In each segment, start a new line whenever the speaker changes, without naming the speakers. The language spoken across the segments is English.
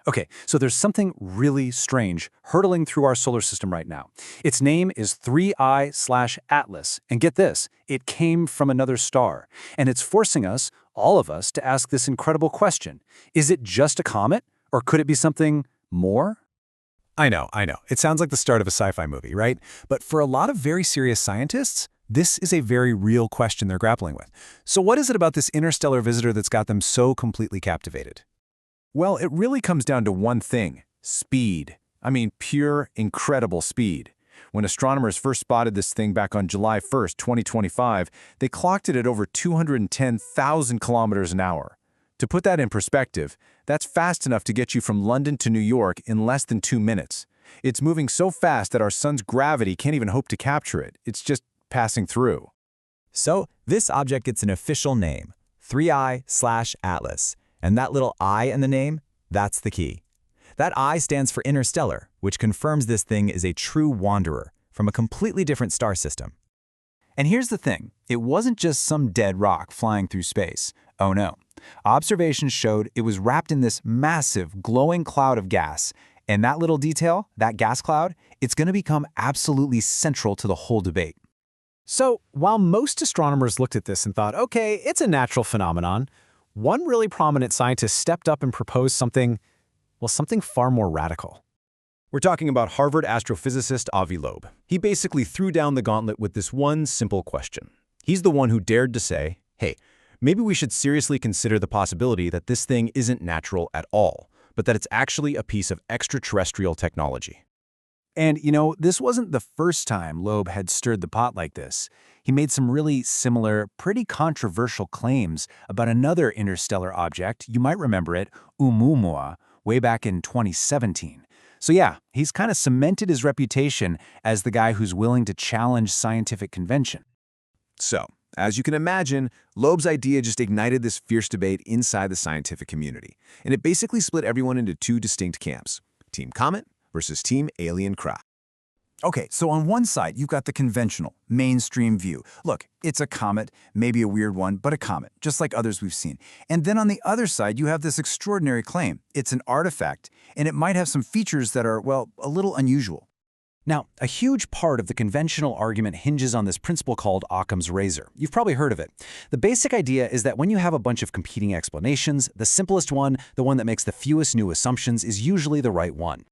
Okay, so there's something really strange hurtling through our solar system right now. Its name is 3I/Atlas, and get this, it came from another star. And it's forcing us, all of us, to ask this incredible question. Is it just a comet, or could it be something more?
I know. It sounds like the start of a sci-fi movie, right? But for a lot of very serious scientists, this is a very real question they're grappling with. So what is it about this interstellar visitor that's got them so completely captivated? Well, it really comes down to one thing: speed. I mean, pure, incredible speed. When astronomers first spotted this thing back on July 1st, 2025, they clocked it at over 210,000 kilometers an hour. To put that in perspective, that's fast enough to get you from London to New York in less than 2 minutes. It's moving so fast that our sun's gravity can't even hope to capture it. It's just passing through.
So this object gets an official name, 3I/Atlas. And that little I in the name, that's the key. That I stands for interstellar, which confirms this thing is a true wanderer from a completely different star system.
And here's the thing, it wasn't just some dead rock flying through space. Oh no. Observations showed it was wrapped in this massive, glowing cloud of gas. And that little detail, that gas cloud, it's going to become absolutely central to the whole debate.
So, while most astronomers looked at this and thought, okay, it's a natural phenomenon, one really prominent scientist stepped up and proposed something far more radical.
We're talking about Harvard astrophysicist Avi Loeb. He basically threw down the gauntlet with this one simple question. He's the one who dared to say, hey, maybe we should seriously consider the possibility that this thing isn't natural at all, but that it's actually a piece of extraterrestrial technology.
And, this wasn't the first time Loeb had stirred the pot like this. He made some really similar, pretty controversial claims about another interstellar object, you might remember it, Oumuamua, way back in 2017. So yeah, he's kind of cemented his reputation as the guy who's willing to challenge scientific convention.
So, as you can imagine, Loeb's idea just ignited this fierce debate inside the scientific community, and it basically split everyone into two distinct camps: Team Comet versus Team Alien Craft.
Okay, so on one side, you've got the conventional, mainstream view. Look, it's a comet, maybe a weird one, but a comet, just like others we've seen. And then on the other side, you have this extraordinary claim. It's an artifact, and it might have some features that are, well, a little unusual.
Now, a huge part of the conventional argument hinges on this principle called Occam's razor. You've probably heard of it. The basic idea is that when you have a bunch of competing explanations, the simplest one, the one that makes the fewest new assumptions, is usually the right one.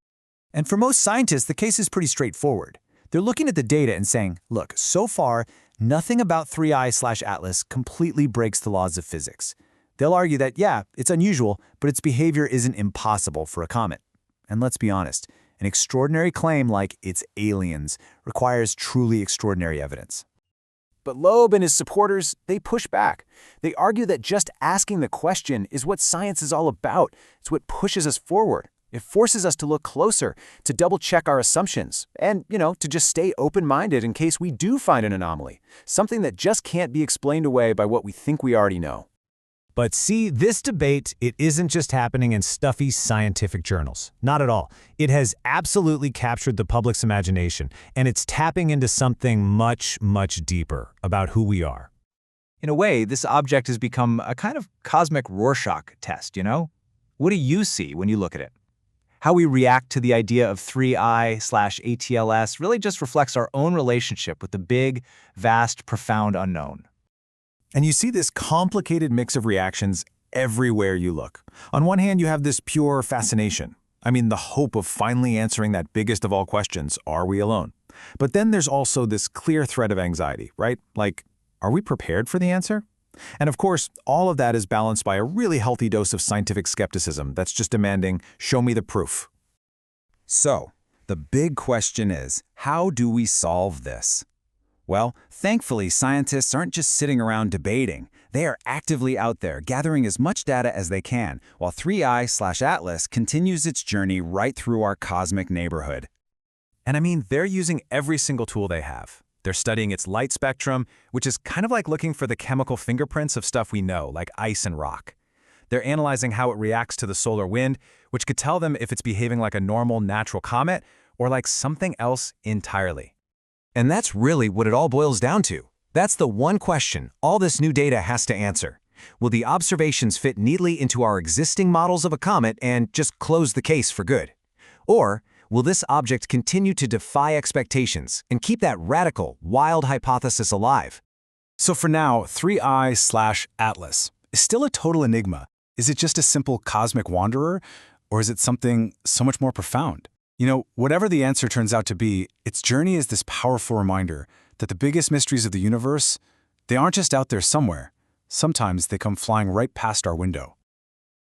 And for most scientists, the case is pretty straightforward. They're looking at the data and saying, look, so far, nothing about 3I/Atlas completely breaks the laws of physics. They'll argue that, yeah, it's unusual, but its behavior isn't impossible for a comet. And let's be honest, an extraordinary claim like it's aliens requires truly extraordinary evidence.
But Loeb and his supporters, they push back. They argue that just asking the question is what science is all about. It's what pushes us forward. It forces us to look closer, to double-check our assumptions, and, to just stay open-minded in case we do find an anomaly, something that just can't be explained away by what we think we already know.
But see, this debate, it isn't just happening in stuffy scientific journals. Not at all. It has absolutely captured the public's imagination, and it's tapping into something much, much deeper about who we are.
In a way, this object has become a kind of cosmic Rorschach test, What do you see when you look at it? How we react to the idea of 3I/ATLS really just reflects our own relationship with the big, vast, profound unknown.
And you see this complicated mix of reactions everywhere you look. On one hand, you have this pure fascination. I mean, the hope of finally answering that biggest of all questions, are we alone? But then there's also this clear thread of anxiety, right? Like, are we prepared for the answer? And of course, all of that is balanced by a really healthy dose of scientific skepticism that's just demanding, show me the proof.
So, the big question is, how do we solve this? Well, thankfully, scientists aren't just sitting around debating. They are actively out there gathering as much data as they can, while 3I/Atlas continues its journey right through our cosmic neighborhood.
And I mean, they're using every single tool they have. They're studying its light spectrum, which is kind of like looking for the chemical fingerprints of stuff we know, like ice and rock. They're analyzing how it reacts to the solar wind, which could tell them if it's behaving like a normal natural comet or like something else entirely.
And that's really what it all boils down to. That's the one question all this new data has to answer.
Will the observations fit neatly into our existing models of a comet and just close the case for good? Or will this object continue to defy expectations and keep that radical, wild hypothesis alive?
So for now, 3I/Atlas is still a total enigma. Is it just a simple cosmic wanderer, or is it something so much more profound? You know, whatever the answer turns out to be, its journey is this powerful reminder that the biggest mysteries of the universe, they aren't just out there somewhere. Sometimes they come flying right past our window.